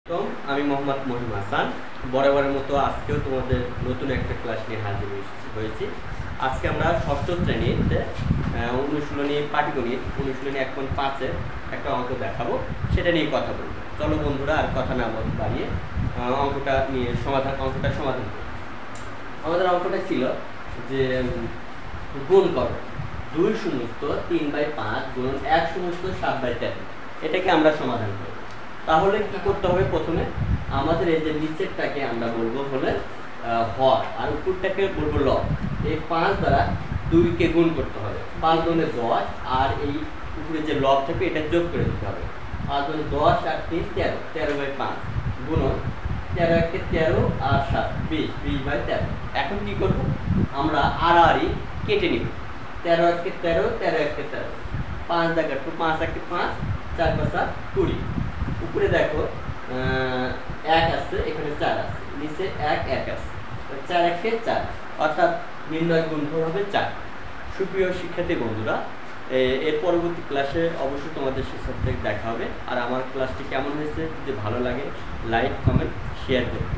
আমি মোহাম্মদ মহিম হাসান বরাবরের মতো আজকেও তোমাদের নতুন একটা ক্লাস নিয়ে হাজির হয়েছি। আজকে আমরা ষষ্ঠ শ্রেণীতে অনুশীলনী পাটিগণিত অনুশীলনী 1.5-এর একটা অঙ্ক দেখাবো, সেটা নিয়ে কথা বলবো। চলো বন্ধুরা, আর কথা না বাড়িয়ে অঙ্কটা সমাধান করি। আমাদের অঙ্কটা ছিল যে গুণ করো 2/3/5 গুণ 1/7/13, এটাকে আমরা সমাধান করব। তাহলে কি করতে হবে? প্রথমে আমাদের এই যে নিচেরটাকে আমরা বলবো হলে হর, আর উপরটাকে বলবো লব। এই 5 দ্বারা 2কে গুণ করতে হবে, 5 গুণে 10, আর এই উপরে যে লব থাকে এটা যোগ করে দিতে হবে। 5 গুণে 10 আর 3 13, 13/5 গুণন 13 × 13 আর 7 20, 20/13। এখন কি করব? আমরা আড়াআড়ি কেটে নিব। 13 × 13, 13 × 13, 5 দাগ কাটবো, 5 × 5, 4 × 7 20। উপরে দেখো 1 আছে, এখানে 4 আছে, নিচে 1 আছে, 4 × 1 4, অর্থাৎ নির্ণয় গুণফল হবে 4। সুপ্রিয় শিক্ষার্থী বন্ধুরা, এর পরবর্তী ক্লাসে অবশ্যই তোমাদের সাথে দেখা হবে। আর আমার ক্লাসটি কেমন হয়েছে যদি ভালো লাগে লাইক, কমেন্ট, শেয়ার করবে।